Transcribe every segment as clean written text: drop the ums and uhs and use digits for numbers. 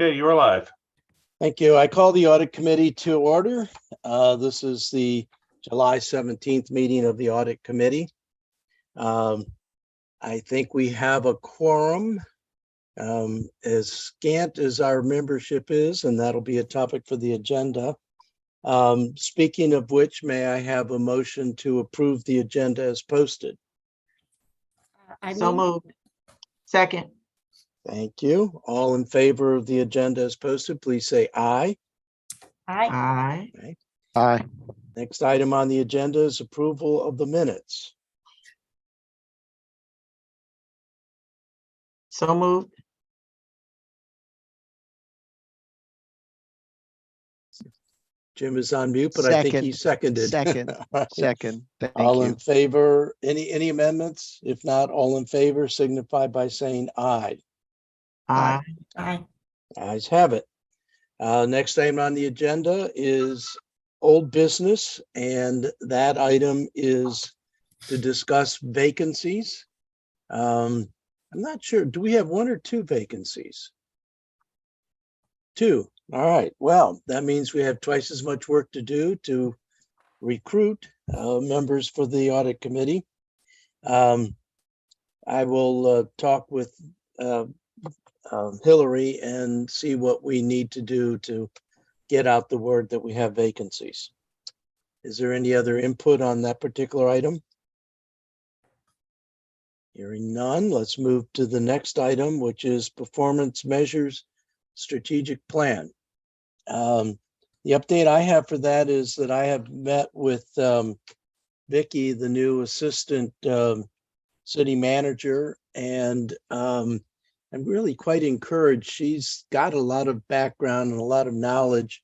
Okay, you're live. Thank you. I call the Audit Committee to order. This is the July 17th meeting of the Audit Committee. I think we have a quorum, as scant as our membership is, and that'll be a topic for the agenda. Speaking of which, may I have a motion to approve the agenda as posted? So moved. Second. Thank you. All in favor of the agenda as posted, please say aye. Aye. Aye. Next item on the agenda is approval of the minutes. So moved. Jim is on mute, but I think he seconded. Second. Second. Thank All in you. favor, any amendments? If not, all in favor signify by saying aye. Aye. Ayes have it. Next item on the agenda is old business, and that item is to discuss vacancies. I'm not sure, do we have one or two vacancies? Two. All right. Well, that means we have twice as much work to do to recruit members for the audit committee. I will talk with Hillary and see what we need to do to get out the word that we have vacancies. Is there any other input on that particular item? Hearing none, let's move to the next item, which is performance measures strategic plan. The update I have for that is that I have met with Vicky, the new assistant city manager, and I'm really quite encouraged. She's got a lot of background and a lot of knowledge.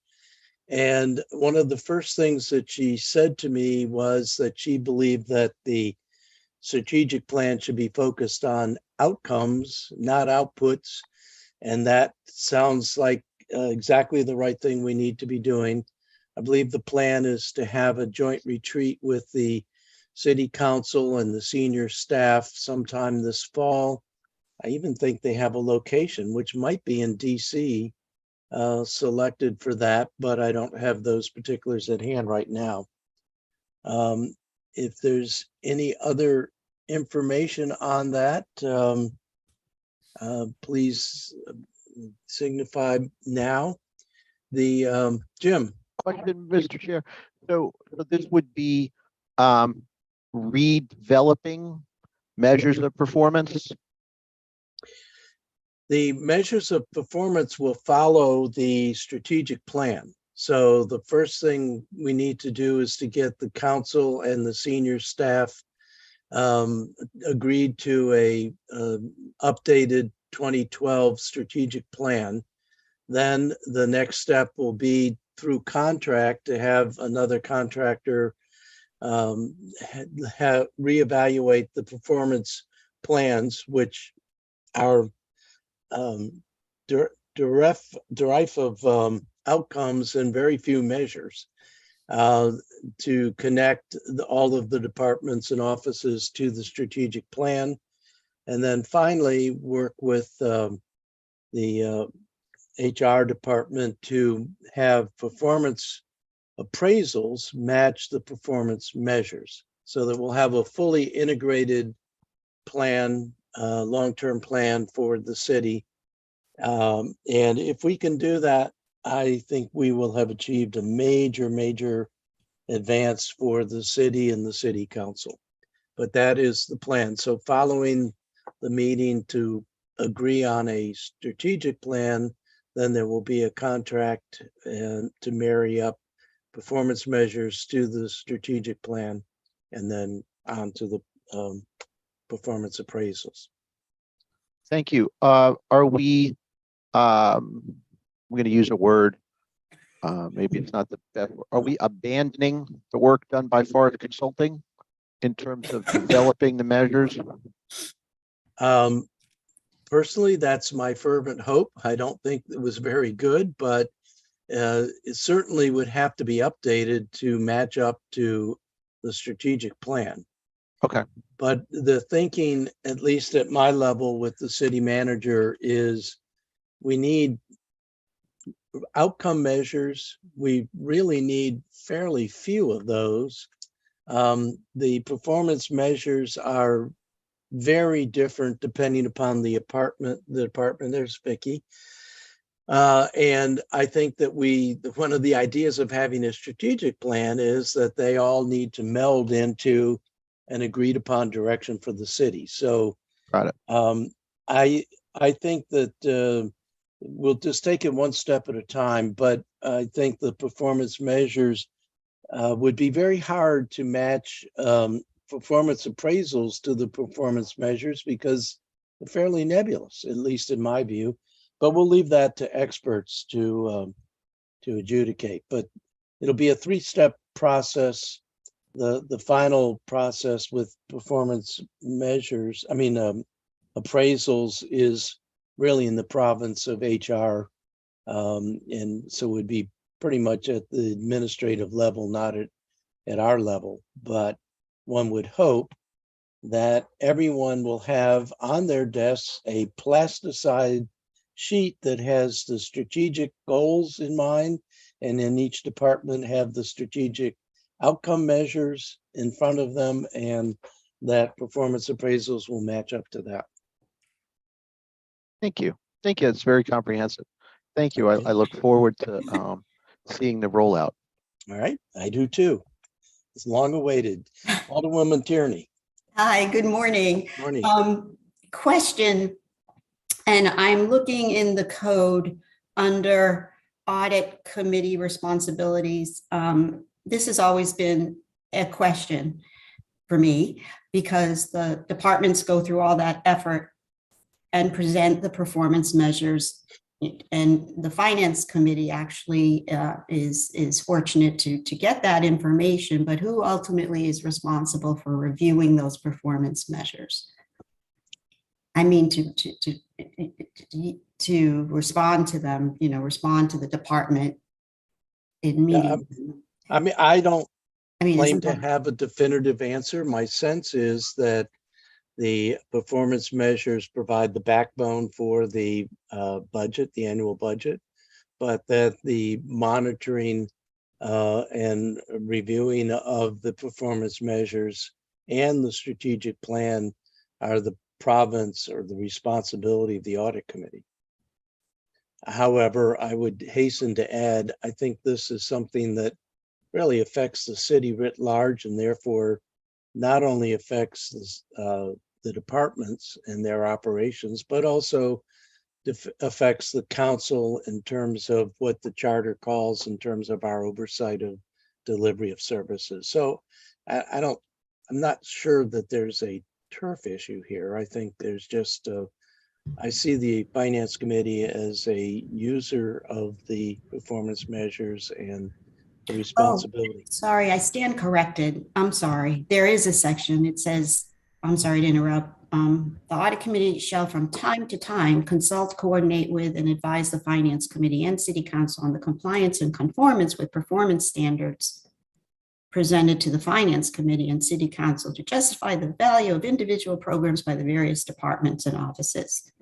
And one of the first things that she said to me was that she believed that the strategic plan should be focused on outcomes, not outputs. And that sounds like exactly the right thing we need to be doing. I believe the plan is to have a joint retreat with the city council and the senior staff sometime this fall. I even think they have a location, which might be in DC, selected for that, but I don't have those particulars at hand right now. If there's any other information on that, please signify now. The Jim. Question, Mr. Chair. So this would be redeveloping measures of performance. The measures of performance will follow the strategic plan. So the first thing we need to do is to get the council and the senior staff agreed to a updated 2012 strategic plan. Then the next step will be through contract to have another contractor reevaluate the performance plans, which are derive of outcomes and very few measures, to connect all of the departments and offices to the strategic plan. And then finally work with the HR department to have performance appraisals match the performance measures, so that we'll have a fully integrated plan, long-term plan for the city. And if we can do that, I think we will have achieved a major advance for the city and the city council. But that is the plan. So following the meeting to agree on a strategic plan, then there will be a contract to marry up performance measures to the strategic plan, and then on to the performance appraisals. Thank you. Are we, I'm going to use a word, maybe it's not the best. Are we abandoning the work done by Forest Consulting in terms of developing the measures? Personally, that's my fervent hope. I don't think it was very good, but it certainly would have to be updated to match up to the strategic plan. Okay. But the thinking, at least at my level with the city manager, is we need outcome measures, we really need fairly few of those. The performance measures are very different depending upon the department. There's Vicky. And I think that one of the ideas of having a strategic plan is that they all need to meld into an agreed upon direction for the city. So Got it. I think that we'll just take it one step at a time, but I think the performance measures would be very hard to match performance appraisals to the performance measures because they're fairly nebulous, at least in my view. But we'll leave that to experts to adjudicate. But it'll be a three-step process. The final process with performance measures, appraisals, is really in the province of HR, and so it would be pretty much at the administrative level, not at our level. But one would hope that everyone will have on their desks a plasticized sheet that has the strategic goals in mind, and in each department have the strategic outcome measures in front of them, and that performance appraisals will match up to that. Thank you. Thank you. It's very comprehensive. Thank you. Okay. I look forward to seeing the rollout. All right, I do too. It's long awaited. Alderwoman Tierney. Hi, good morning. Morning. Question, and I'm looking in the code under Audit Committee responsibilities. This has always been a question for me because the departments go through all that effort and present the performance measures, and the Finance Committee actually is fortunate to get that information, but who ultimately is responsible for reviewing those performance measures? I mean, to respond to them, respond to the department in meeting. I don't claim isn't to that- have a definitive answer. My sense is that the performance measures provide the backbone for the budget, the annual budget, but that the monitoring and reviewing of the performance measures and the strategic plan are the province or the responsibility of the Audit Committee. However, I would hasten to add, I think this is something that really affects the city writ large, and therefore not only affects the departments and their operations, but also affects the council in terms of what the charter calls in terms of our oversight of delivery of services. So I'm not sure that there's a turf issue here. I think there's just I see the Finance Committee as a user of the performance measures and the responsibility. Sorry, I stand corrected. I'm sorry. There is a section. It says, I'm sorry to interrupt. The Audit Committee shall from time to time consult, coordinate with, and advise the Finance Committee and City Council on the compliance and conformance with performance standards presented to the Finance Committee and City Council to justify the value of individual programs by the various departments and offices.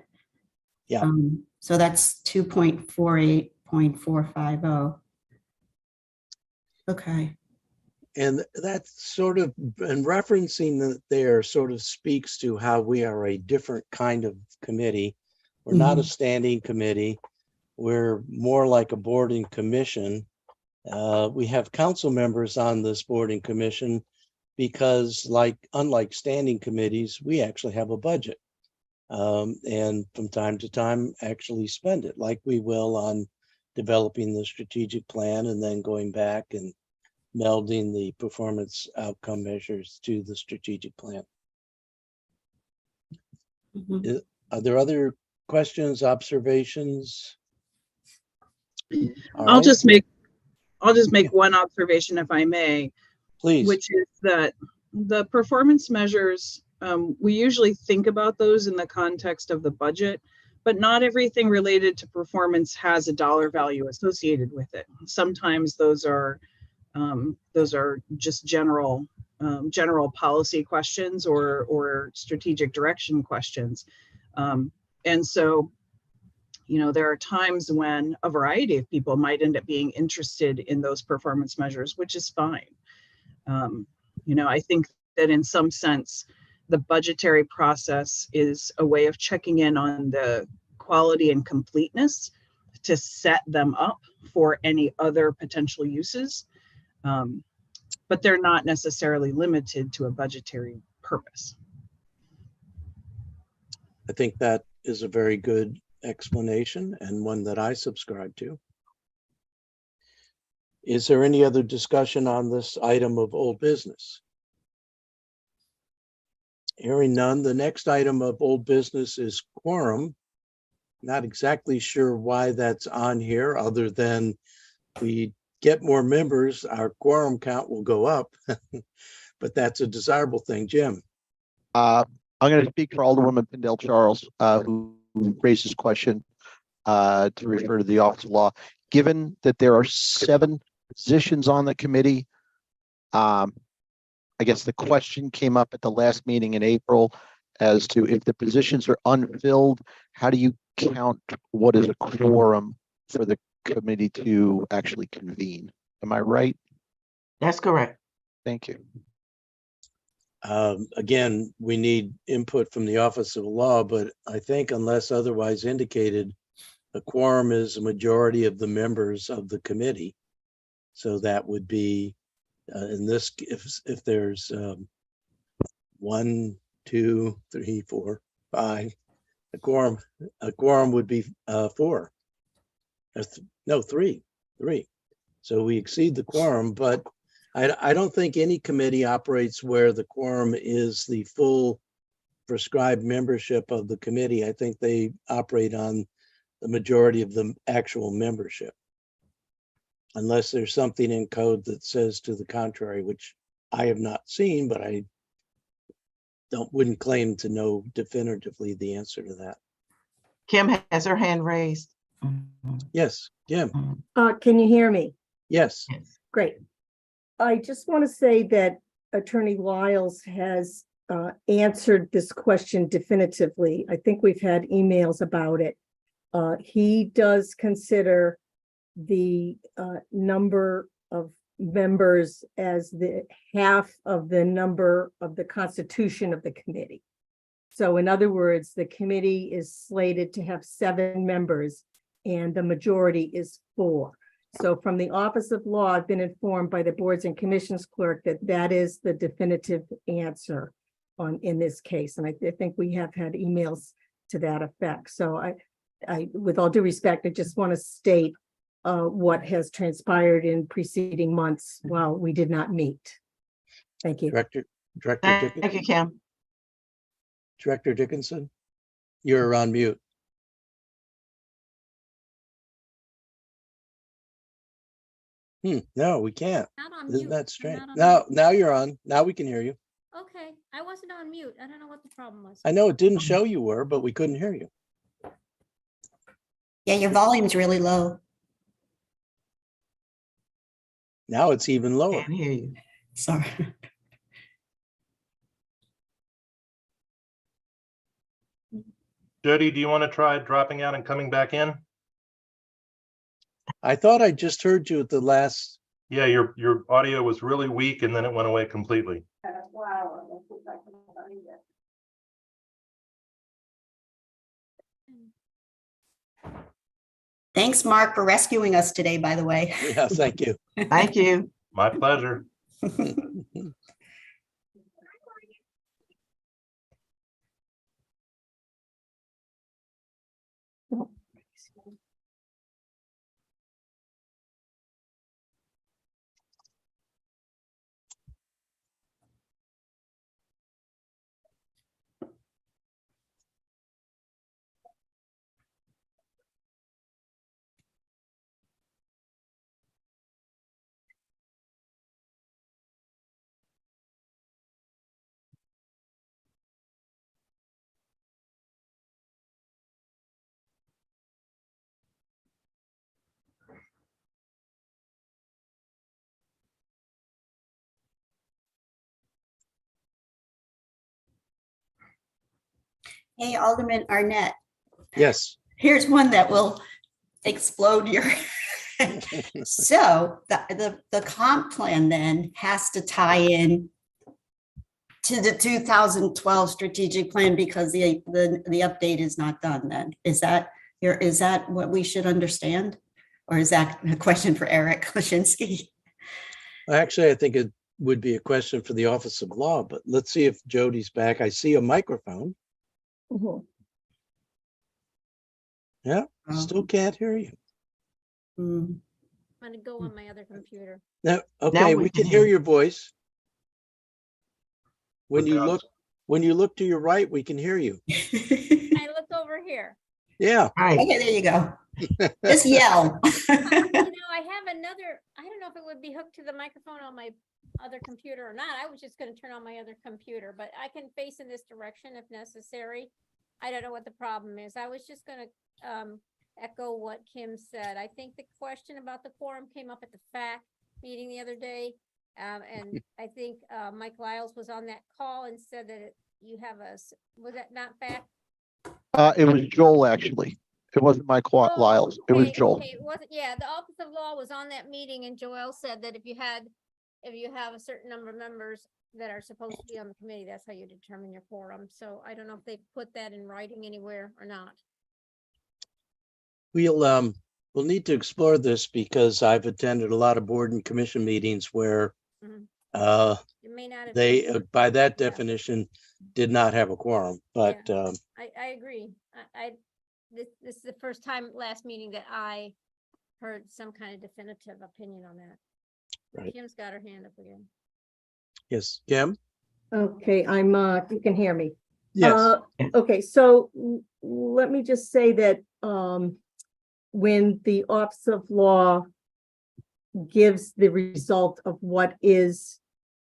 Yeah. So that's 2.48.450. Okay. And that's sort of, and referencing that there sort of speaks to how we are a different kind of committee. We're not a standing committee. We're more like a board and commission. We have council members on this board and commission because, unlike standing committees, we actually have a budget. And from time to time actually spend it, like we will on developing the strategic plan and then going back and melding the performance outcome measures to the strategic plan. Are there other questions, observations? I'll just make one observation, if I may, Please. which is that the performance measures, we usually think about those in the context of the budget, but not everything related to performance has a dollar value associated with it. Sometimes those are just general policy questions or strategic direction questions. And so You know, there are times when a variety of people might end up being interested in those performance measures, which is fine. You know, I think that in some sense, the budgetary process is a way of checking in on the quality and completeness to set them up for any other potential uses. But they're not necessarily limited to a budgetary purpose. I think that is a very good explanation and one that I subscribe to. Is there any other discussion on this item of old business? Hearing none, the next item of old business is quorum. Not exactly sure why that's on here, other than we get more members, our quorum count will go up, but that's a desirable thing. Jim? I'm going to speak for Alderwoman Pindell Charles, who raised this question to refer to the Office of Law. Given that there are 7 positions on the committee, I guess the question came up at the last meeting in April as to if the positions are unfilled, how do you count what is a quorum for the committee to actually convene? Am I right? That's correct. Thank you. Again, we need input from the Office of Law, but I think unless otherwise indicated, a quorum is a majority of the members of the committee. So that would be in this, if there's 1, 2, 3, 4, 5, a quorum would be 4. No, 3. So we exceed the quorum, but I don't think any committee operates where the quorum is the full prescribed membership of the committee. I think they operate on the majority of the actual membership, unless there's something in code that says to the contrary, which I have not seen, but I wouldn't claim to know definitively the answer to that. Kim has her hand raised. Yes, Jim. Can you hear me? Yes. Yes. Great. I just want to say that Attorney Wiles has answered this question definitively. I think we've had emails about it. He does consider the number of members as the half of the number of the constitution of the committee. So in other words, the committee is slated to have 7 members and the majority is 4. So from the Office of Law, I've been informed by the Boards and Commissions clerk that that is the definitive answer in this case. And I think we have had emails to that effect. So I with all due respect, I just want to state what has transpired in preceding months while we did not meet. Thank you. Director Thank you, Dickinson. Kim. Director Dickinson, you're on mute. No, we can't. Not on Isn't mute. that I'm strange? not on Now, mute. now you're on. Now we can hear you. Okay, I wasn't on mute. I don't know what the problem was. I know it didn't show you were, but we couldn't hear you. Yeah, your volume's really low. Now it's even lower. Can't hear you. Sorry. Jody, do you want to try dropping out and coming back in? I thought I just heard you at the last. Yeah, your audio was really weak and then it went away completely. Thanks, Mark, for rescuing us today, by the way. Yeah, thank you. Thank you. My pleasure. Hey, Alderman Arnett, Yes, Here's one that will explode your. So the comp plan then has to tie in to the 2012 strategic plan because the update is not done then. Is that what we should understand? Or is that a question for Eric Klaschinski? Actually, I think it would be a question for the Office of Law, but let's see if Jody's back. I see a microphone. Mhm. Yeah, still can't hear you. Mm. I'm gonna go on my other computer. No, okay, we we can can hear hear. your voice. When Was you that- look to your right, we can hear you. I look over here. Yeah, Right. Okay, there you go. Just yell. You know, I have another, I don't know if it would be hooked to the microphone on my other computer or not. I was just gonna turn on my other computer, but I can face in this direction if necessary. I don't know what the problem is. I was just gonna echo what Kim said. I think the question about the quorum came up at the FAC meeting the other day. And I think Mike Lyles was on that call and said that you have was that not FAC? It was Joel, actually. It wasn't Mike Oh, Lyles. It was okay, Joel. okay, it wasn't, yeah, the Office of Law was on that meeting and Joel said that if you have a certain number of members that are supposed to be on the committee, that's how you determine your quorum. So I don't know if they put that in writing anywhere or not. we'll need to explore this because I've attended a lot of board and commission meetings where Mhm. It may not have. they, been- by that Yeah. definition, did not have a quorum, but I agree. This is the first time last meeting that I heard some kind of definitive opinion on that. Right. Kim's got her hand up again. yes, Kim? Okay, you can hear me. Yes, Okay, so let me just say that when the Office of Law gives the result of what is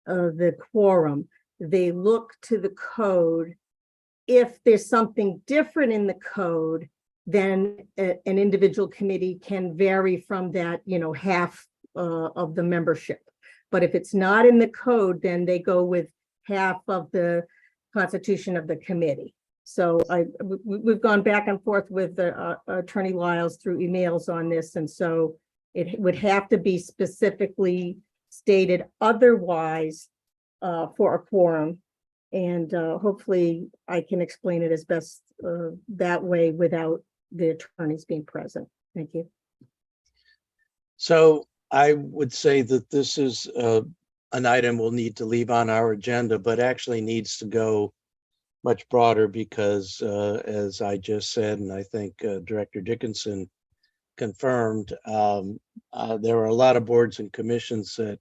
the quorum, they look to the code. If there's something different in the code, then an individual committee can vary from that, half of the membership. But if it's not in the code, then they go with half of the constitution of the committee. So we've gone back and forth with Attorney Lyles through emails on this, and so it would have to be specifically stated otherwise for a quorum. And hopefully I can explain it as best that way without the attorneys being present. Thank you. so I would say that this is an item we'll need to leave on our agenda, but actually needs to go much broader because as I just said, and I think Director Dickinson confirmed, there are a lot of boards and commissions that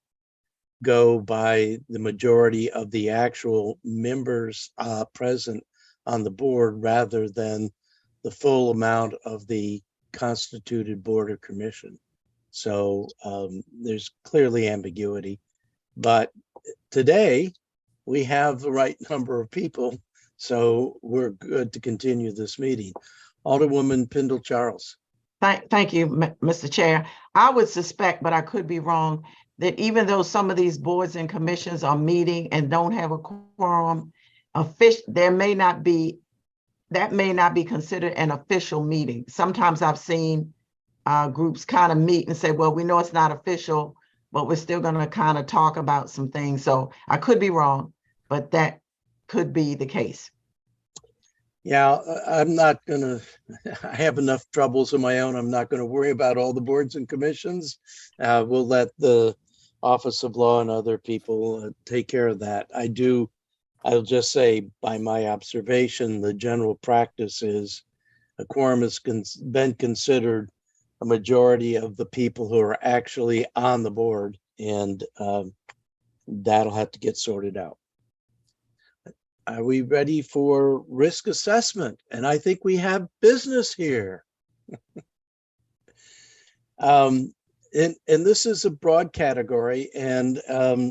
go by the majority of the actual members present on the board rather than the full amount of the constituted board or commission. So there's clearly ambiguity, but today we have the right number of people, so we're good to continue this meeting. Alderwoman Pindle Charles. Thank you, Mr. Chair. I would suspect, but I could be wrong, that even though some of these boards and commissions are meeting and don't have a quorum, that may not be considered an official meeting. Sometimes I've seen groups kind of meet and say, well, we know it's not official, but we're still going to kind of talk about some things. So I could be wrong, but that could be the case. Yeah, I'm not gonna, I have enough troubles of my own. I'm not gonna worry about all the boards and commissions. We'll let the Office of Law and other people take care of that. I'll just say by my observation, the general practice is a quorum has been considered a majority of the people who are actually on the board, and that'll have to get sorted out. Are we ready for risk assessment? And I think we have business here. And this is a broad category. And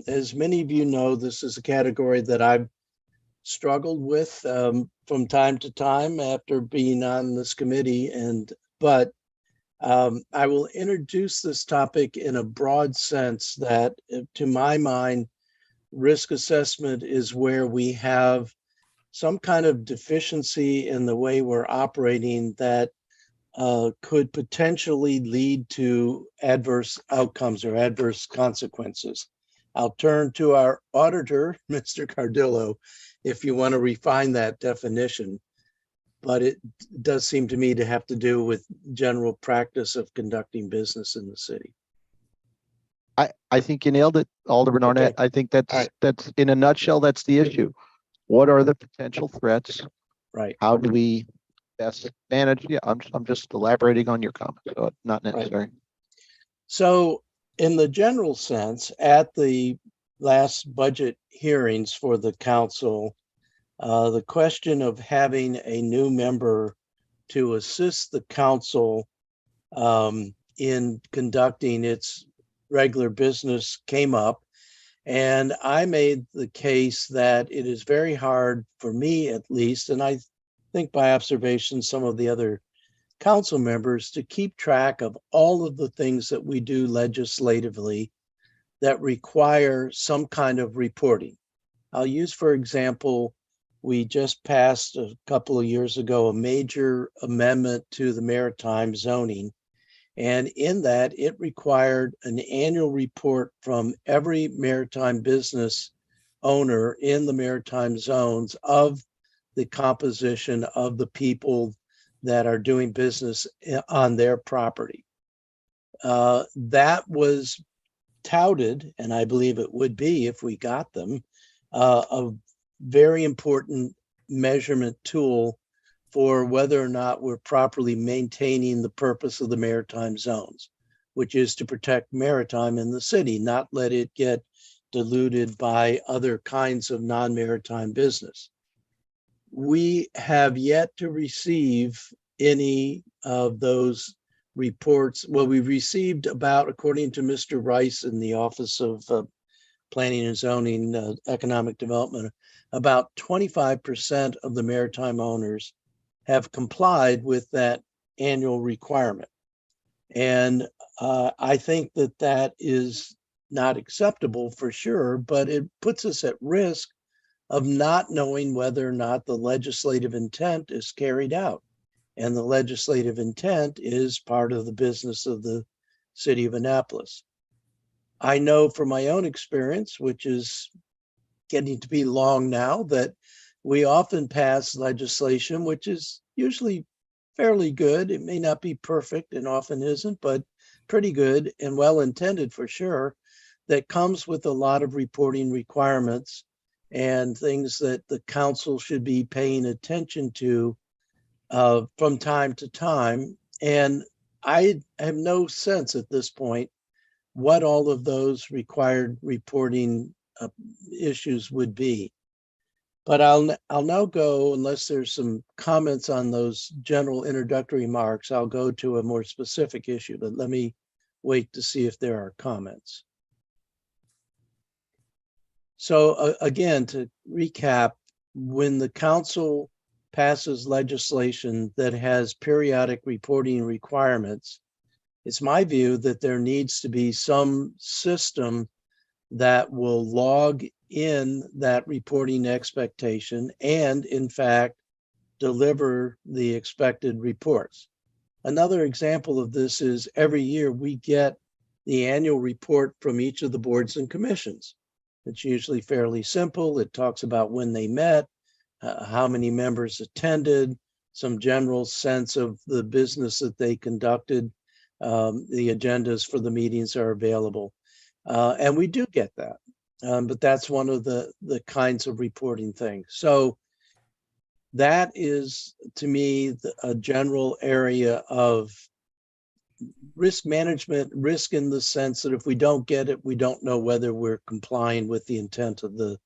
as many of you know, this is a category that I've struggled with from time to time after being on this committee. But I will introduce this topic in a broad sense that, to my mind, risk assessment is where we have some kind of deficiency in the way we're operating that could potentially lead to adverse outcomes or adverse consequences. I'll turn to our auditor, Mr. Cardillo, if you want to refine that definition. But it does seem to me to have to do with general practice of conducting business in the city. I think you nailed it, Alderman Arnett. Okay. I think All right. that's in a nutshell, that's the issue. What are the potential threats? Right. How do we best manage? Yeah, I'm just elaborating on your comment, so not necessary. So in the general sense, at the last budget hearings for the council, the question of having a new member to assist the council in conducting its regular business came up. And I made the case that it is very hard for me, at least, and I think by observation, some of the other council members, to keep track of all of the things that we do legislatively that require some kind of reporting. I'll use, for example, we just passed a couple of years ago a major amendment to the maritime zoning. And in that, it required an annual report from every maritime business owner in the maritime zones of the composition of the people that are doing business on their property. That was touted, and I believe it would be if we got them, a very important measurement tool for whether or not we're properly maintaining the purpose of the maritime zones, which is to protect maritime in the city, not let it get diluted by other kinds of non-maritime business. We have yet to receive any of those reports. Well, we received about, according to Mr. Rice in the Office of Planning and Zoning, Economic Development, about 25% of the maritime owners have complied with that annual requirement. And I think that that is not acceptable for sure, but it puts us at risk of not knowing whether or not the legislative intent is carried out. And the legislative intent is part of the business of the city of Annapolis. I know from my own experience, which is getting to be long now, that we often pass legislation which is usually fairly good. It may not be perfect and often isn't, but pretty good and well intended for sure, that comes with a lot of reporting requirements and things that the council should be paying attention to from time to time. And I have no sense at this point what all of those required reporting issues would be. But I'll now go, unless there's some comments on those general introductory remarks, I'll go to a more specific issue, but let me wait to see if there are comments. So again, to recap, when the council passes legislation that has periodic reporting requirements, it's my view that there needs to be some system that will log in that reporting expectation and, in fact, deliver the expected reports. Another example of this is every year we get the annual report from each of the boards and commissions. It's usually fairly simple. It talks about when they met, how many members attended, some general sense of the business that they conducted. The agendas for the meetings are available. And we do get that. But that's one of the kinds of reporting things. So that is, to me, a general area of risk management, risk in the sense that if we don't get it, we don't know whether we're complying with the intent of the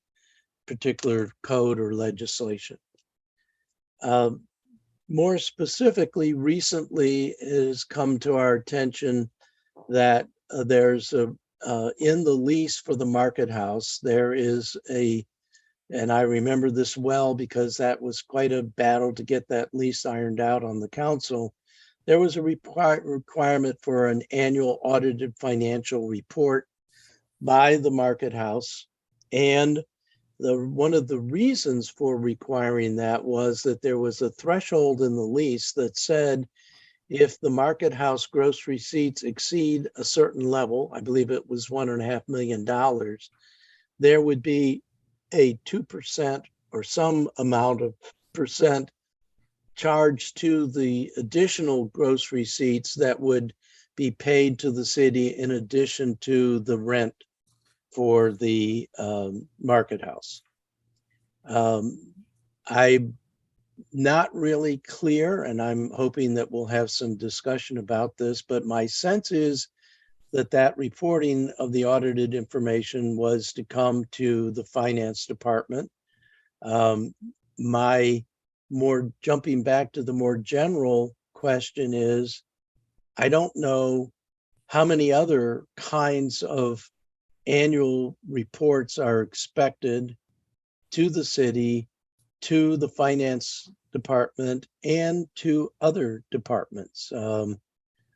particular code or legislation. More specifically, recently it has come to our attention that there's a in the lease for the Market House, there is and I remember this well because that was quite a battle to get that lease ironed out on the council. There was a requirement for an annual audited financial report by the Market House. And one of the reasons for requiring that was that there was a threshold in the lease that said if the Market House gross receipts exceed a certain level, I believe it was $1.5 million, there would be a 2% or some amount of percent charged to the additional gross receipts that would be paid to the city in addition to the rent for the Market House. I'm not really clear, and I'm hoping that we'll have some discussion about this, but my sense is that that reporting of the audited information was to come to the finance department. My more jumping back to the more general question is, I don't know how many other kinds of annual reports are expected to the city, to the finance department, and to other departments.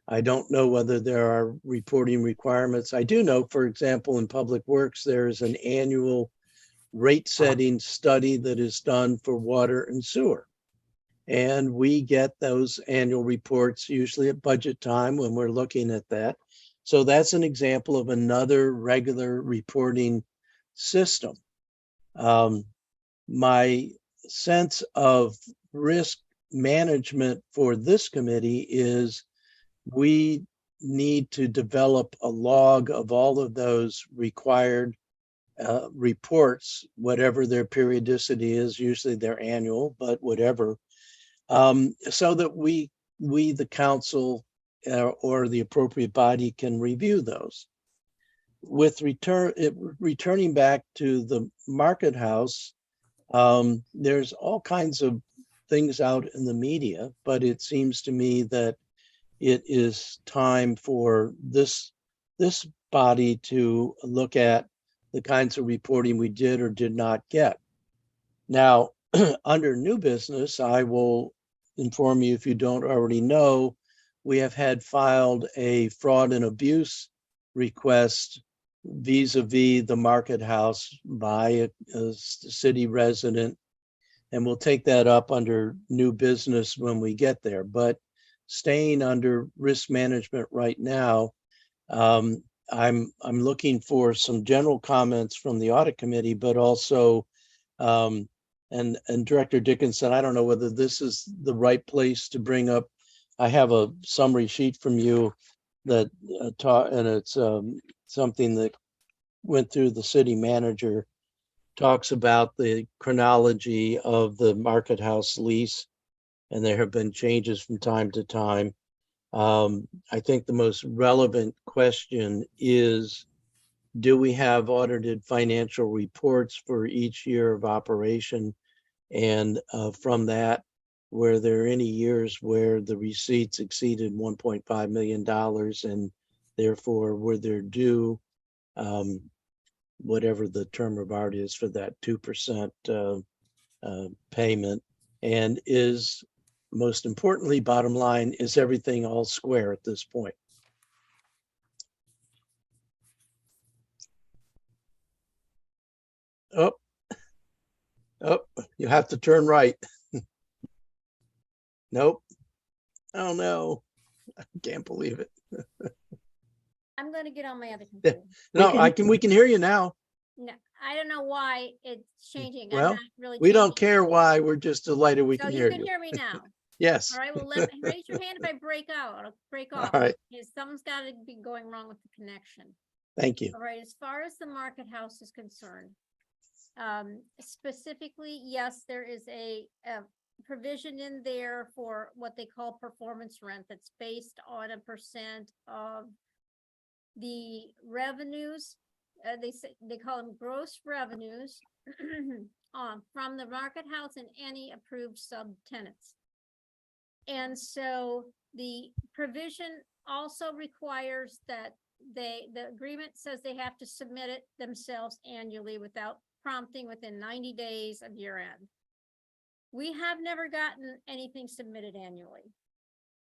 I don't know whether there are reporting requirements. I do know, for example, in Public Works, there is an annual rate setting study that is done for water and sewer. And we get those annual reports usually at budget time when we're looking at that. So that's an example of another regular reporting system. My sense of risk management for this committee is we need to develop a log of all of those required reports, whatever their periodicity is. Usually they're annual, but whatever, so that we the council or the appropriate body can review those. With returning back to the Market House, there's all kinds of things out in the media, but it seems to me that it is time for this body to look at the kinds of reporting we did or did not get. Now, under new business, I will inform you, if you don't already know, we have had filed a fraud and abuse request vis-a-vis the Market House by a city resident, and we'll take that up under new business when we get there. But staying under risk management right now, I'm looking for some general comments from the Audit Committee, but also, and Director Dickinson, I don't know whether this is the right place to bring up. I have a summary sheet from you that and it's something that went through the city manager, talks about the chronology of the Market House lease, and there have been changes from time to time. I think the most relevant question is, do we have audited financial reports for each year of operation? And from that, were there any years where the receipts exceeded $1.5 million and therefore were there due whatever the term of art is for that 2% payment? And is, most importantly, bottom line, is everything all square at this point? Oh, you have to turn right. Nope. Oh no, I can't believe it. I'm gonna get on my other computer. No, we can hear you now. No, I don't know why it's changing. I'm Well, not really we don't changing care it. why. We're just delighted we So can you hear can you. hear me now. Yes. All right, well, raise your hand if I break out, I'll break All off. right. Because something's gotta be going wrong with the connection. Thank you. All right, as far as the Market House is concerned, specifically, yes, there is a provision in there for what they call performance rent that's based on a percent of the revenues. They call them gross revenues from the Market House and any approved subtenants. And so the provision also requires that the agreement says they have to submit it themselves annually without prompting within 90 days of year end. We have never gotten anything submitted annually.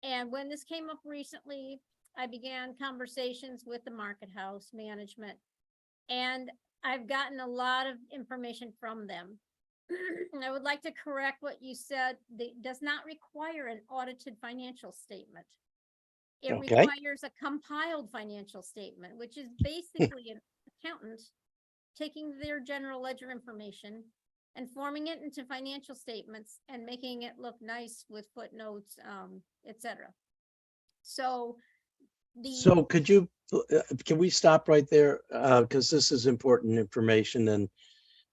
And when this came up recently, I began conversations with the Market House management, and I've gotten a lot of information from them. I would like to correct what you said. Does not require an audited financial statement. It Okay. requires a compiled financial statement, which is basically an accountant taking their general ledger information and forming it into financial statements and making it look nice with footnotes, etc. So So could you, can we stop right there? Because this is important information, and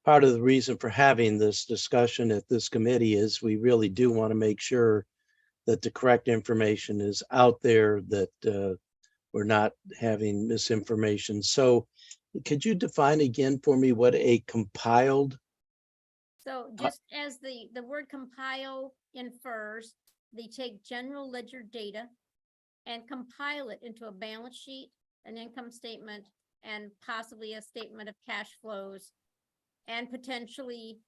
part of the reason for having this discussion at this committee is we really do want to make sure that the correct information is out there, that we're not having misinformation. So could you define again for me what a compiled? So just as the word compile infers, they take general ledger data and compile it into a balance sheet, an income statement, and possibly a statement of cash flows, and potentially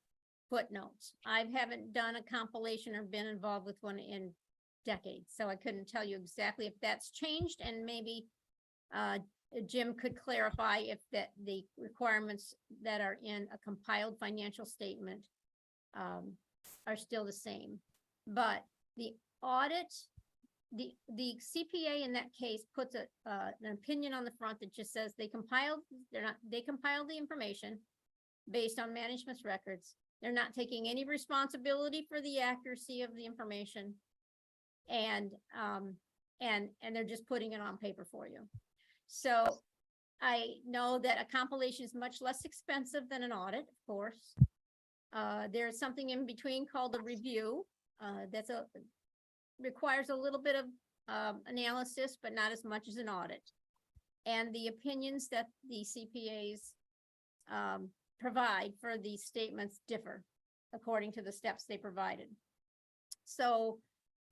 footnotes. I haven't done a compilation or been involved with one in decades, so I couldn't tell you exactly if that's changed, and maybe Jim could clarify if that the requirements that are in a compiled financial statement are still the same. But the audit, the CPA in that case puts an opinion on the front that just says they compiled the information based on management's records. They're not taking any responsibility for the accuracy of the information, and they're just putting it on paper for you. So I know that a compilation is much less expensive than an audit, of course. There's something in between called a review. Requires a little bit of analysis, but not as much as an audit. And the opinions that the CPAs provide for these statements differ according to the steps they provided. So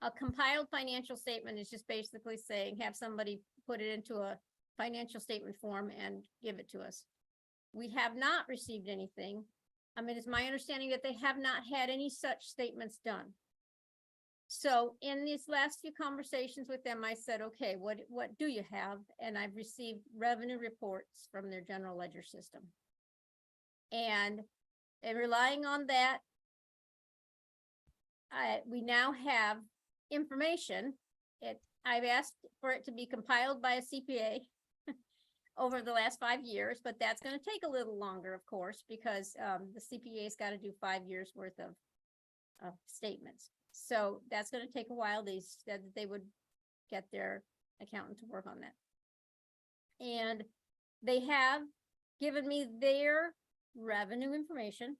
a compiled financial statement is just basically saying, have somebody put it into a financial statement form and give it to us. We have not received anything. I mean, it's my understanding that they have not had any such statements done. So in these last few conversations with them, I said, okay, what do you have? And I've received revenue reports from their general ledger system. And relying on that, we now have information. I've asked for it to be compiled by a CPA over the last 5 years, but that's going to take a little longer, of course, because the CPA's got to do 5 years worth of statements. So that's going to take a while. They said that they would get their accountant to work on that. And they have given me their revenue information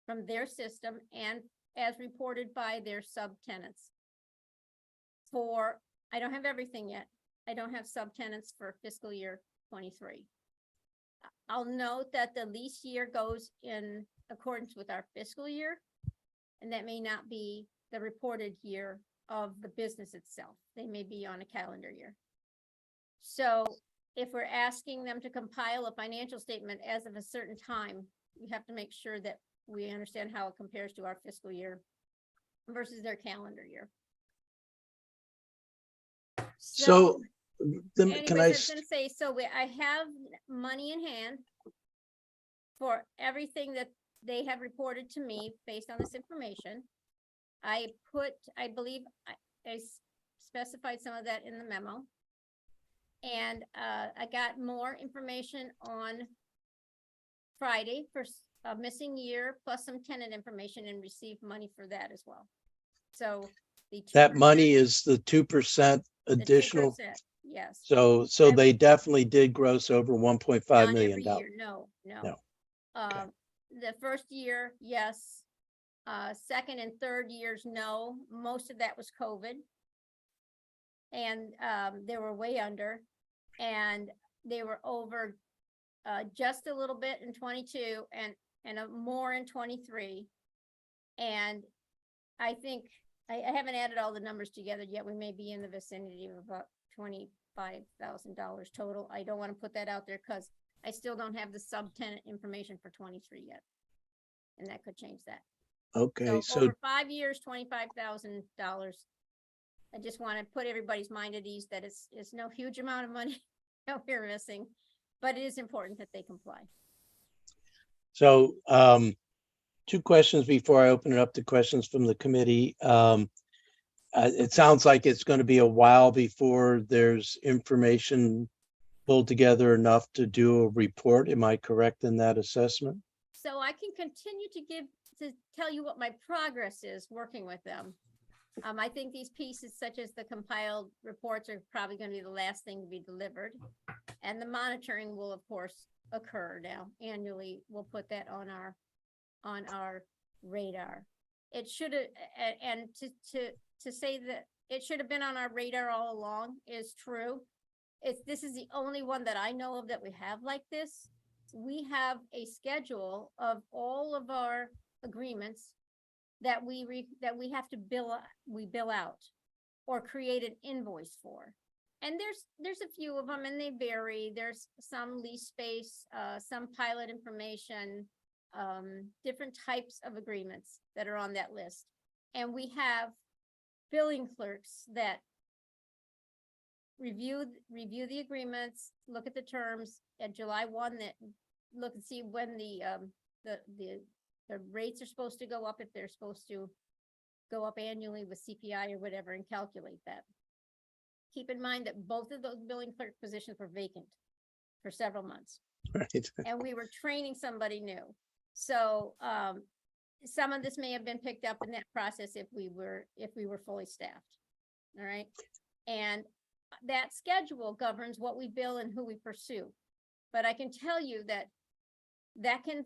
from their system and as reported by their subtenants. I don't have everything yet. I don't have subtenants for fiscal year 23. I'll note that the lease year goes in accordance with our fiscal year, and that may not be the reported year of the business itself. They may be on a calendar year. So if we're asking them to compile a financial statement as of a certain time, we have to make sure that we understand how it compares to our fiscal year versus their calendar year. So then anyways, can I was gonna say, I have money in hand for everything that they have reported to me based on this information. I believe I specified some of that in the memo. And I got more information on Friday for a missing year plus some tenant information and received money for that as well. So that money is the 2% additional? 2%, yes. So they definitely did gross over $1.5 million. No. Okay. The first year, yes. Second and third years, no. Most of that was COVID. And they were way under, and they were over just a little bit in 22 and more in 23. And I think I haven't added all the numbers together yet. We may be in the vicinity of about $25,000 total. I don't want to put that out there because I still don't have the subtenant information for 23 yet, and that could change that. Okay, So over 5 years, $25,000. I just want to put everybody's mind at ease that it's no huge amount of money that we're missing, but it is important that they comply. So two questions before I open it up to questions from the committee. It sounds like it's going to be a while before there's information pulled together enough to do a report. Am I correct in that assessment? So I can continue to tell you what my progress is working with them. I think these pieces, such as the compiled reports, are probably going to be the last thing to be delivered. And the monitoring will, of course, occur now annually. We'll put that on our radar. It should have, and to say that it should have been on our radar all along is true. This is the only one that I know of that we have like this. We have a schedule of all of our agreements that we have to bill out or create an invoice for. And there's a few of them and they vary. There's some lease space, some pilot information, different types of agreements that are on that list. And we have billing clerks that review the agreements, look at the terms at July 1, that look and see when the rates are supposed to go up, if they're supposed to go up annually with CPI or whatever, and calculate that. Keep in mind that both of those billing clerk positions were vacant for several months. Right. And we were training somebody new. So some of this may have been picked up in that process if we were fully staffed. All right. And that schedule governs what we bill and who we pursue. But I can tell you that can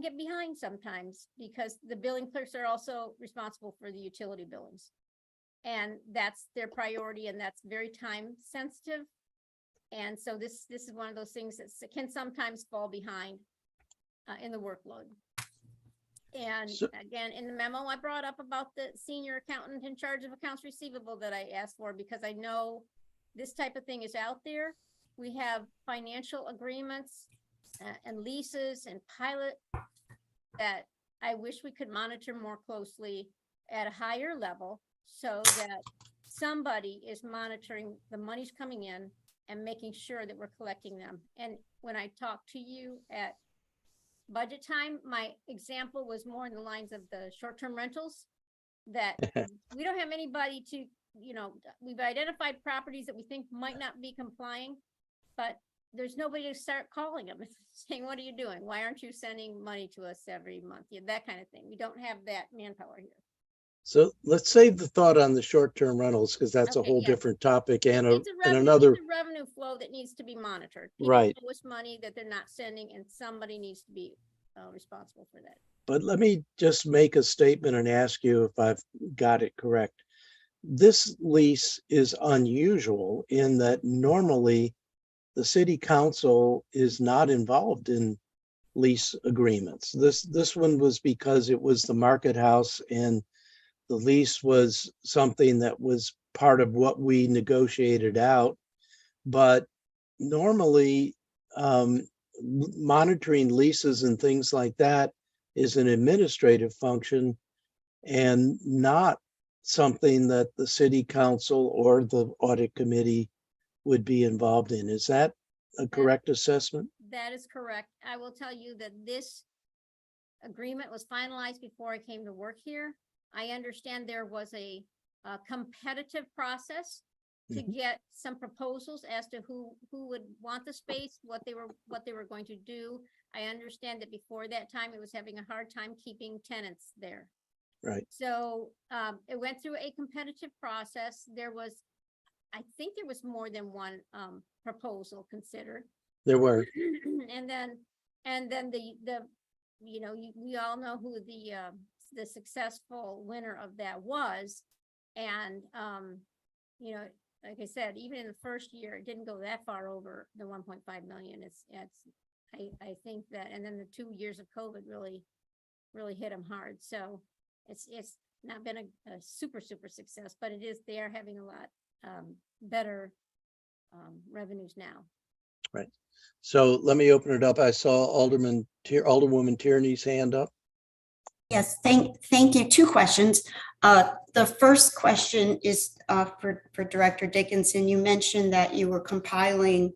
get behind sometimes because the billing clerks are also responsible for the utility billings. And that's their priority, and that's very time sensitive. And so this is one of those things that can sometimes fall behind in the workload. And again, in the memo, I brought up about the senior accountant in charge of accounts receivable that I asked for, because I know this type of thing is out there. We have financial agreements and leases and pilot that I wish we could monitor more closely at a higher level, so that somebody is monitoring the monies coming in and making sure that we're collecting them. And when I talked to you at budget time, my example was more in the lines of the short-term rentals, that we don't have anybody to, we've identified properties that we think might not be complying, but there's nobody to start calling them saying, what are you doing? Why aren't you sending money to us every month? Yeah, that kind of thing. We don't have that manpower here. So let's save the thought on the short-term rentals, because that's a Okay, whole yeah. different topic and It's another. it's a revenue flow that needs to be monitored. People Right. owe us money that they're not sending, and somebody needs to be responsible for that. But let me just make a statement and ask you if I've got it correct. This lease is unusual in that normally the city council is not involved in lease agreements. This one was because it was the market house and the lease was something that was part of what we negotiated out. But normally monitoring leases and things like that is an administrative function and not something that the city council or the audit committee would be involved in. Is that a correct assessment? That is correct. I will tell you that this agreement was finalized before I came to work here. I understand there was a competitive process to get some proposals as to who would want the space, what they were going to do. I understand that before that time, it was having a hard time keeping tenants there. Right. So it went through a competitive process. I think there was more than one proposal considered. There were. And then we all know who the successful winner of that was. And, like I said, even in the first year, it didn't go that far over the 1.5 million. I think that, and then the 2 years of COVID really hit them hard. So it's not been a super success, but they are having a lot better revenues now. Right. So let me open it up. I saw Alderwoman Tierney's hand up. Yes, thank you. Two questions. The first question is for Director Dickinson. You mentioned that you were compiling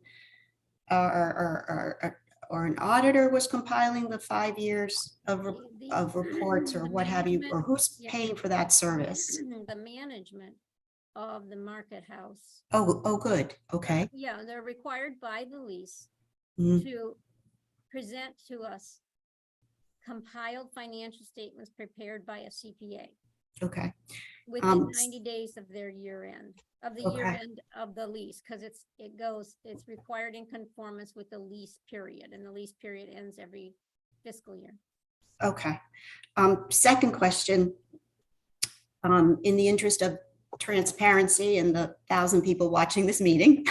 or or an auditor was compiling the 5 years of, of reports or the what have you, or management- who's yeah. paying for that service? The management of the market house. Oh, good. Okay. Yeah, they're required by the lease Mhm. to present to us compiled financial statements prepared by a CPA Okay. within 90 days of their year end, of the year Okay. end of the lease, because it's required in conformance with the lease period, and the lease period ends every fiscal year. Okay. Second question. In the interest of transparency and the 1,000 people watching this meeting,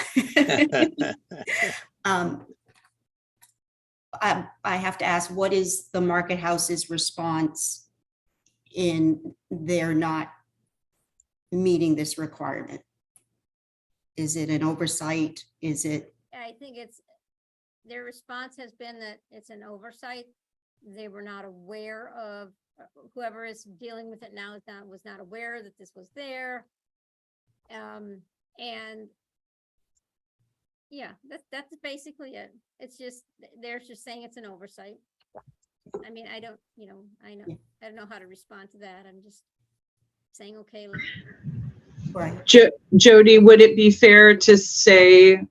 I have to ask, what is the market house's response in their not meeting this requirement? Is it an oversight? Is it, I think their response has been that it's an oversight. They were not aware of, whoever is dealing with it now was not aware that this was there. And yeah, that's basically it. It's just, they're just saying it's an oversight. I mean, I don't know how to respond to that. I'm just saying, okay. right? Jody, would it be fair to say,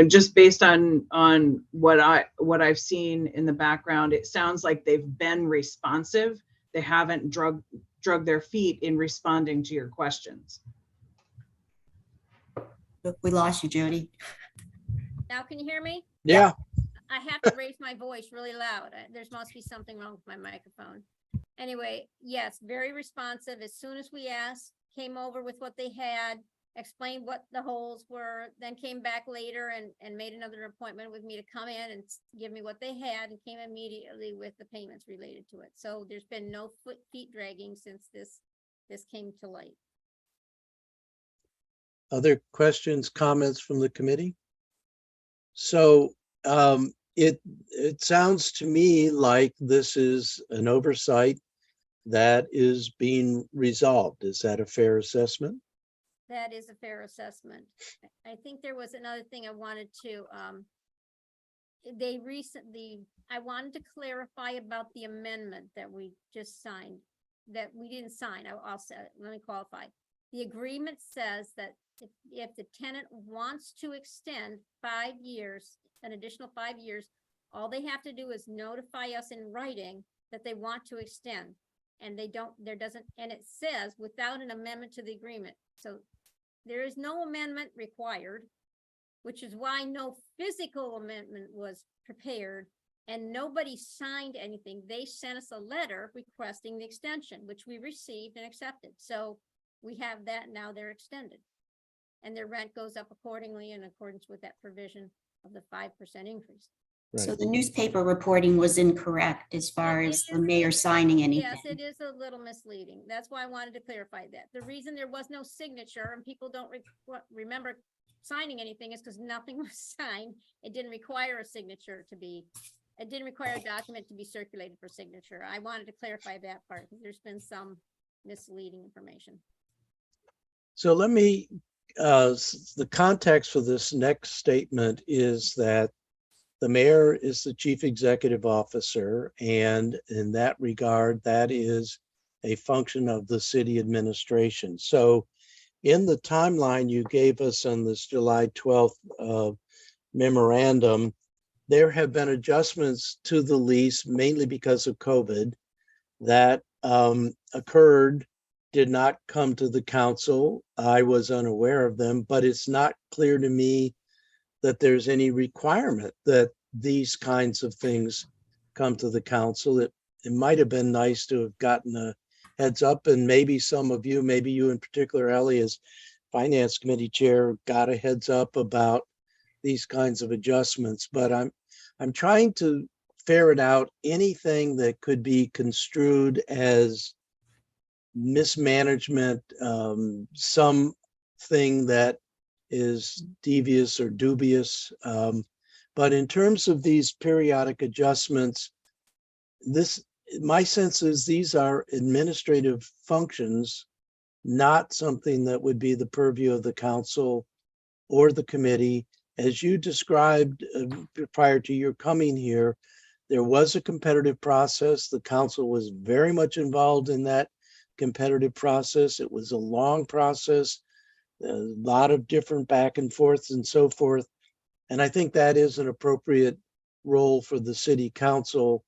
just based on what I've seen in the background, it sounds like they've been responsive. They haven't drug their feet in responding to your questions. Look, we lost you, Jody. Now, can you hear me? Yeah, I have to raise my voice really loud. There must be something wrong with my microphone. Anyway, yes, very responsive. As soon as we asked, came over with what they had, explained what the holes were, then came back later and made another appointment with me to come in and give me what they had, and came immediately with the payments related to it. So there's been no feet dragging since this came to light. other questions, comments from the committee? So it sounds to me like this is an oversight that is being resolved. Is that a fair assessment? That is a fair assessment. I think there was another thing I wanted to, I wanted to clarify about the amendment that we just signed, that we didn't sign. I'll say, let me qualify. The agreement says that if the tenant wants to extend 5 years, an additional 5 years, all they have to do is notify us in writing that they want to extend. And it says without an amendment to the agreement. So there is no amendment required, which is why no physical amendment was prepared and nobody signed anything. They sent us a letter requesting the extension, which we received and accepted. So we have that now. They're extended. And their rent goes up accordingly in accordance with that provision of the 5% increase. So the newspaper reporting was incorrect as far as the mayor signing anything. Yes, it is a little misleading. That's why I wanted to clarify that. The reason there was no signature and people don't remember signing anything is because nothing was signed. It didn't require a signature it didn't require a document to be circulated for signature. I wanted to clarify that part because there's been some misleading information. So let me, the context for this next statement is that the mayor is the chief executive officer, and in that regard, that is a function of the city administration. So in the timeline you gave us on this July 12th memorandum, there have been adjustments to the lease, mainly because of COVID, that occurred, did not come to the council. I was unaware of them, but it's not clear to me that there's any requirement that these kinds of things come to the council. It might have been nice to have gotten a heads up, and maybe some of you, maybe you in particular, Ellie, as finance committee chair, got a heads up about these kinds of adjustments. But I'm trying to ferret out anything that could be construed as mismanagement, something that is devious or dubious. But in terms of these periodic adjustments, my sense is these are administrative functions, not something that would be the purview of the council or the committee. as you described prior to your coming here, there was a competitive process. The council was very much involved in that competitive process. It was a long process, a lot of different back and forths and so forth. And I think that is an appropriate role for the city council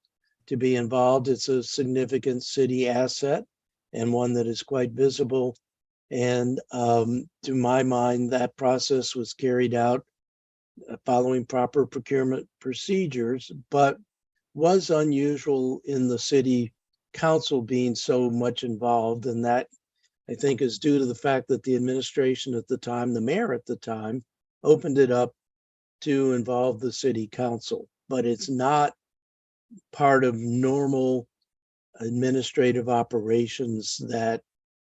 to be involved. It's a significant city asset and one that is quite visible. And to my mind, that process was carried out following proper procurement procedures, but was unusual in the city council being so much involved. And that, I think, is due to the fact that the administration at the time, the mayor at the time, opened it up to involve the city council. But it's not part of normal administrative operations that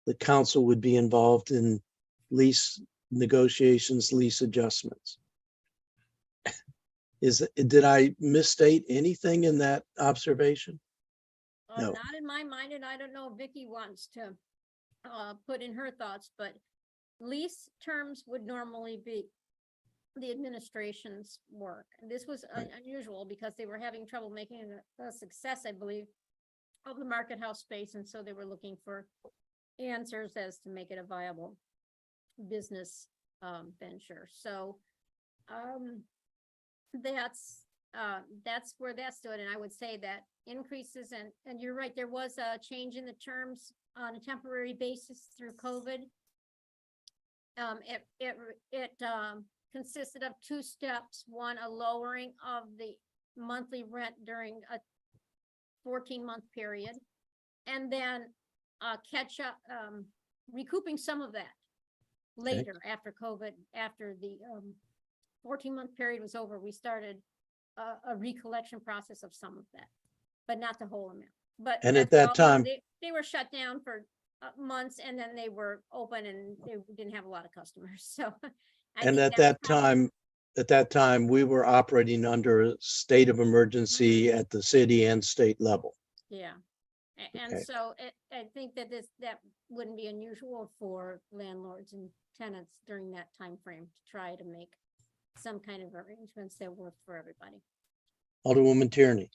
the council would be involved in lease negotiations, lease adjustments. Did I misstate anything in that observation? No. Not in my mind, and I don't know if Vicky wants to put in her thoughts, but lease terms would normally be the administration's work. And this was unusual because they were having trouble making a success, I believe, of the market house space, and so they were looking for answers as to make it a viable business venture. So that's where that stood. And I would say that increases, and you're right, there was a change in the terms on a temporary basis through COVID. It consisted of two steps. One, a lowering of the monthly rent during a 14-month period, and then catch up, recouping some of that later after COVID. After the 14-month period was over, we started a recollection process of some of that, but not the whole amount. But And at that time, they were shut down for months, and then they were open, and they didn't have a lot of customers. So, and at that time, we were operating under a state of emergency at the city and state level. Yeah. And Okay. so I think that that wouldn't be unusual for landlords and tenants during that time frame to try to make some kind of arrangements that work for everybody. Alderwoman Tierney.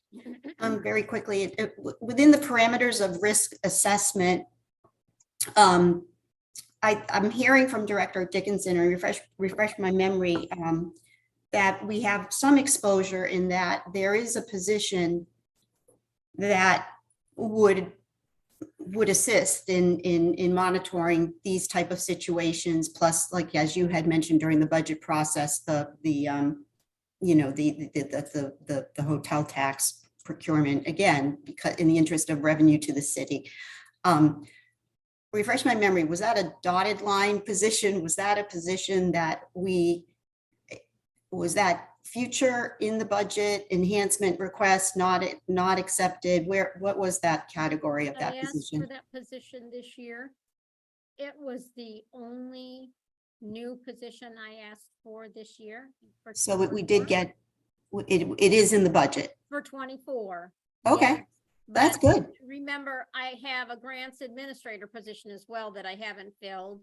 Very quickly, within the parameters of risk assessment, I'm hearing from Director Dickinson, or refresh my memory, that we have some exposure in that there is a position that would assist in monitoring these type of situations. Plus, like as you had mentioned during the budget process, the hotel tax procurement, again, because in the interest of revenue to the city. Refresh my memory, was that a dotted line position? Was that a position that was that future in the budget enhancement request, not accepted? What was that category of that I asked position? for that position this year. It was the only new position I asked for this year. So we did get, it is in the budget. For 24. Okay, yes. that's But good. remember, I have a grants administrator position as well that I haven't filled.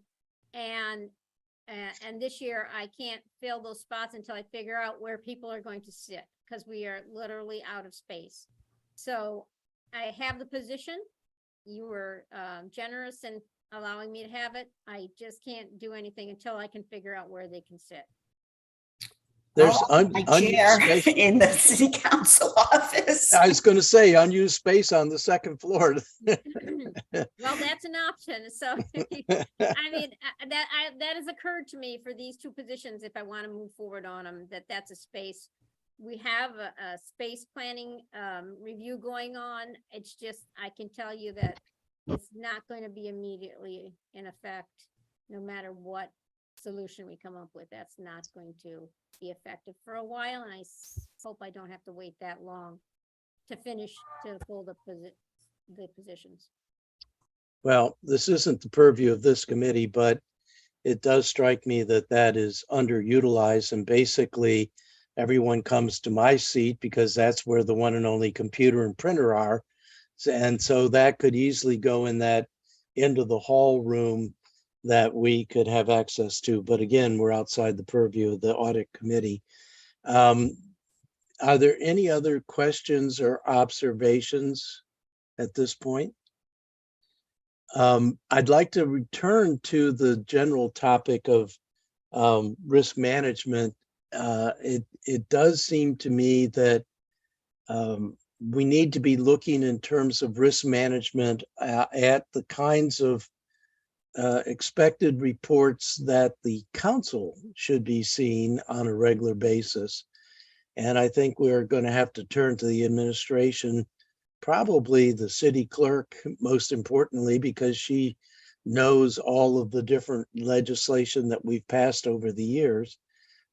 And this year I can't fill those spots until I figure out where people are going to sit, because we are literally out of space. So I have the position. You were generous in allowing me to have it. I just can't do anything until I can figure out where they can sit. There's My chair unused space. in the city council office. I was going to say unused space on the second floor. Well, that's an option. So, I mean, that has occurred to me for these two positions. If I want to move forward on them, that's a space. We have a space planning review going on. It's just, I can tell you that it's not going to be immediately in effect, no matter what solution we come up with. That's not going to be effective for a while, and I hope I don't have to wait that long to finish to fill the positions. Well, this isn't the purview of this committee, but it does strike me that that is underutilized, and basically everyone comes to my seat because that's where the one and only computer and printer are. And so that could easily go in that end of the hall room that we could have access to. But again, we're outside the purview of the audit committee. Are there any other questions or observations at this point? I'd like to return to the general topic of risk management. It does seem to me that we need to be looking in terms of risk management at the kinds of expected reports that the council should be seeing on a regular basis. And I think we're going to have to turn to the administration, probably the city clerk, most importantly, because she knows all of the different legislation that we've passed over the years.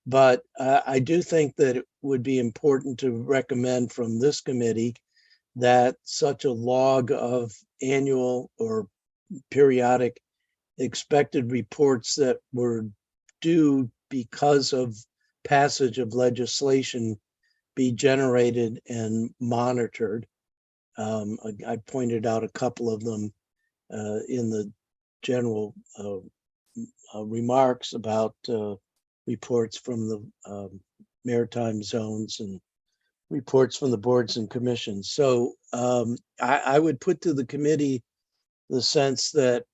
But I do think that it would be important to recommend from this committee that such a log of annual or periodic expected reports that were due because of passage of legislation be generated and monitored. I pointed out a couple of them in the general remarks about reports from the maritime zones and reports from the boards and commissions. So I would put to the committee the sense that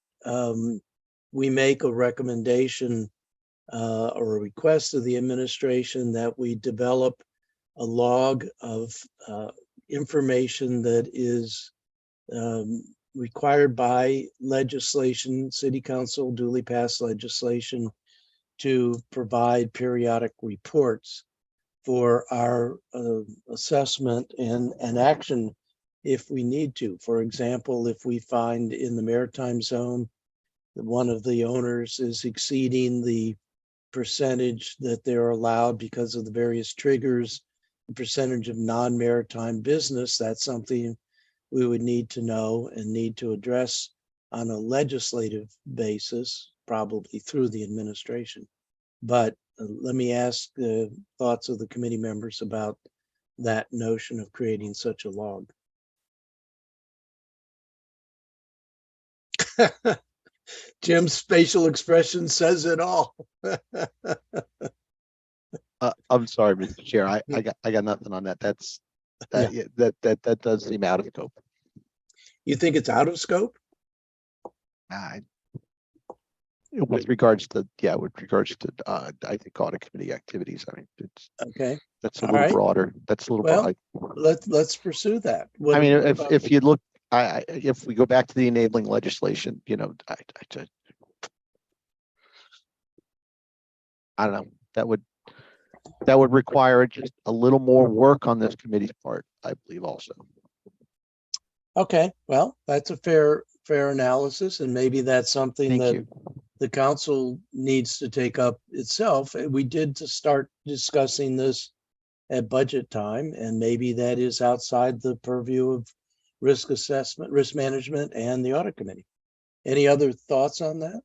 we make a recommendation or a request to the administration that we develop a log of information that is required by legislation, city council duly passed legislation, to provide periodic reports for our assessment and action if we need to. For example, if we find in the maritime zone that one of the owners is exceeding the percentage that they're allowed because of the various triggers, the percentage of non-maritime business, that's something we would need to know and need to address on a legislative basis, probably through the administration. But let me ask the thoughts of the committee members about that notion of creating such a log. Jim's facial expression says it all. I'm sorry, Mr. Chair. I got nothing on that. That does seem out of scope. You think it's out of scope? With regards to I think audit committee activities. I mean, Okay. That's a All little right. broader. That's a little Well, broad. let's pursue that. I mean, if you look, if we go back to the enabling legislation, I don't know, that would require just a little more work on this committee's part, I believe also. Okay, well, that's a fair analysis, and maybe that's something Thank that you. the council needs to take up itself. We did to start discussing this at budget time, and maybe that is outside the purview of risk assessment, risk management, and the audit committee. Any other thoughts on that?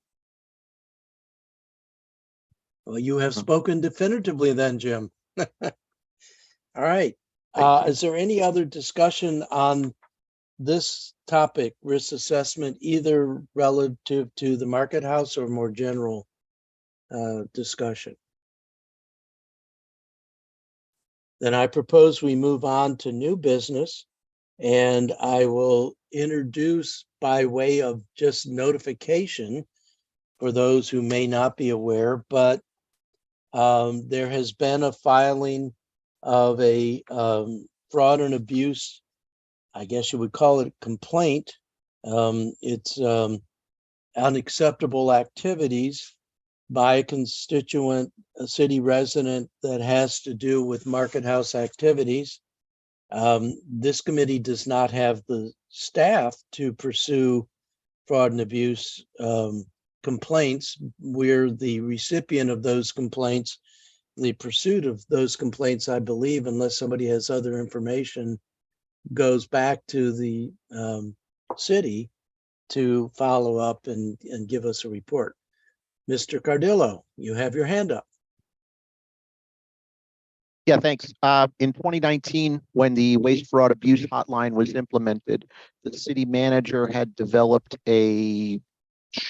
Well, you have spoken definitively then, Jim. All right. Is there any other discussion on this topic, risk assessment, either relative to the market house or more general discussion? Then I propose we move on to new business, and I will introduce by way of just notification for those who may not be aware, but there has been a filing of a fraud and abuse, I guess you would call it a complaint. It's unacceptable activities by a constituent, a city resident, that has to do with market house activities. This committee does not have the staff to pursue fraud and abuse complaints. We're the recipient of those complaints. The pursuit of those complaints, I believe, unless somebody has other information, goes back to the city to follow up and give us a report. Mr. Cardillo, you have your hand up. Yeah, thanks. In 2019, when the waste fraud abuse hotline was implemented, the city manager had developed a for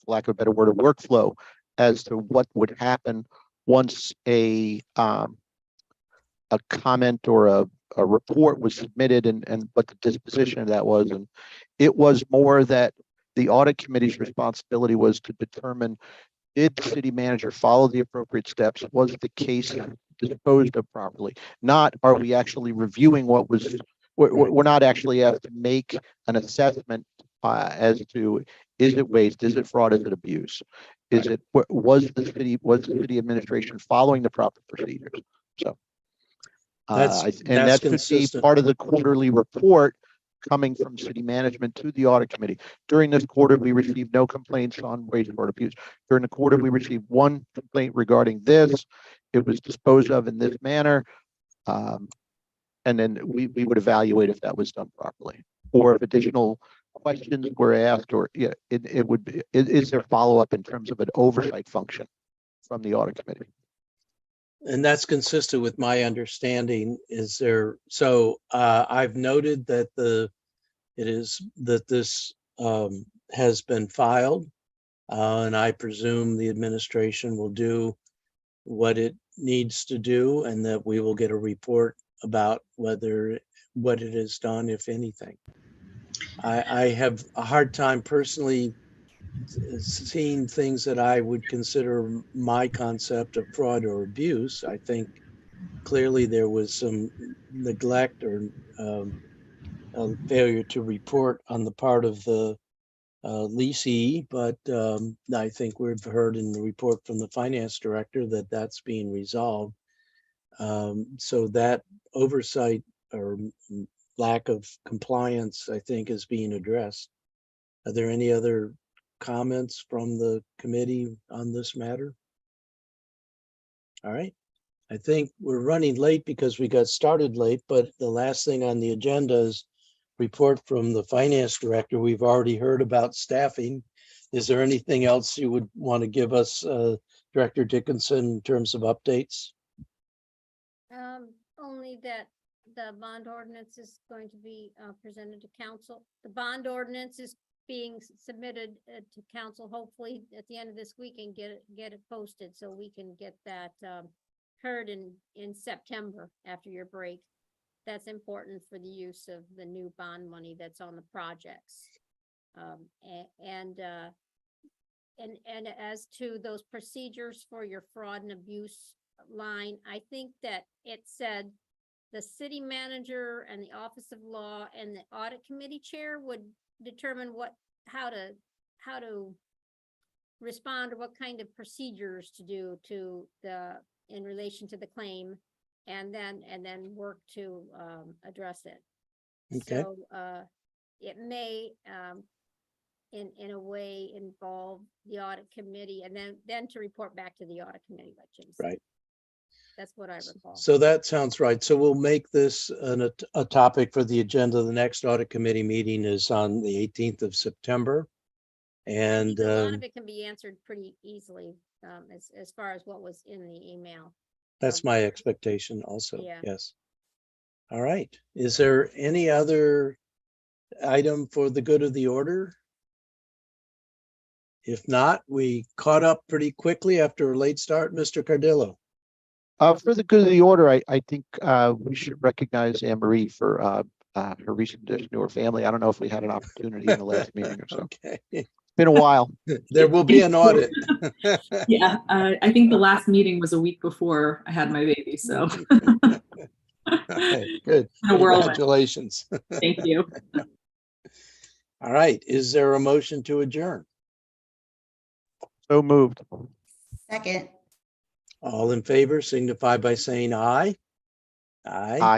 lack of a better word, a workflow as to what would happen once a comment or a report was submitted and what the disposition of that was. And it was more that the audit committee's responsibility was to determine, did the city manager follow the appropriate steps? Was the case disposed of properly? Not, are we actually reviewing what was, we're not actually asked to make an assessment as to, is it waste, is it fraud, is it abuse? Is it, was the city administration following the proper procedures? So. That's And that should be consistent. part of the quarterly report coming from city management to the audit committee. During this quarter, we received no complaints on waste or abuse. During the quarter, we received one complaint regarding this. It was disposed of in this manner. And then we would evaluate if that was done properly, or if additional questions were asked, or yeah, it would be, is there follow-up in terms of an oversight function from the audit committee? And that's consistent with my understanding. Is there, so I've noted that this has been filed, and I presume the administration will do what it needs to do, and that we will get a report about what it has done, if anything. I have a hard time personally seeing things that I would consider my concept of fraud or abuse. I think clearly there was some neglect or a failure to report on the part of the leasee, but I think we've heard in the report from the finance director that that's being resolved. So that oversight or lack of compliance, I think, is being addressed. Are there any other comments from the committee on this matter? All right. I think we're running late because we got started late, but the last thing on the agenda is report from the finance director. We've already heard about staffing. Is there anything else you would want to give us, Director Dickinson, in terms of updates? Only that the bond ordinance is going to be presented to council. The bond ordinance is being submitted to council, hopefully at the end of this week, and get it posted so we can get that heard in September after your break. That's important for the use of the new bond money that's on the projects. And as to those procedures for your fraud and abuse line, I think that it said the city manager and the office of law and the audit committee chair would determine how to respond, or what kind of procedures to do in relation to the claim, and then work to address it. Okay. So it may in a way involve the audit committee, and then to report back to the audit committee, like Jim said. Right. That's what I recall. So that sounds right. So we'll make this a topic for the agenda. The next audit committee meeting is on the 18th of September. And A lot of it can be answered pretty easily as far as what was in the email. that's my expectation also. Yeah. Yes. All right. Is there any other item for the good of the order? If not, we caught up pretty quickly after a late start. Mr. Cardillo. For the good of the order, I think we should recognize Anne Marie for her recent addition to her family. I don't know if we had an opportunity in the last meeting or so. Okay. It's been a while. There will be an audit. Yeah, I think the last meeting was a week before I had my baby, so. Okay, good. A whirlwind. Congratulations. Thank you. All right. Is there a motion to adjourn? So moved. Second. All in favor signify by saying aye. Aye. Aye.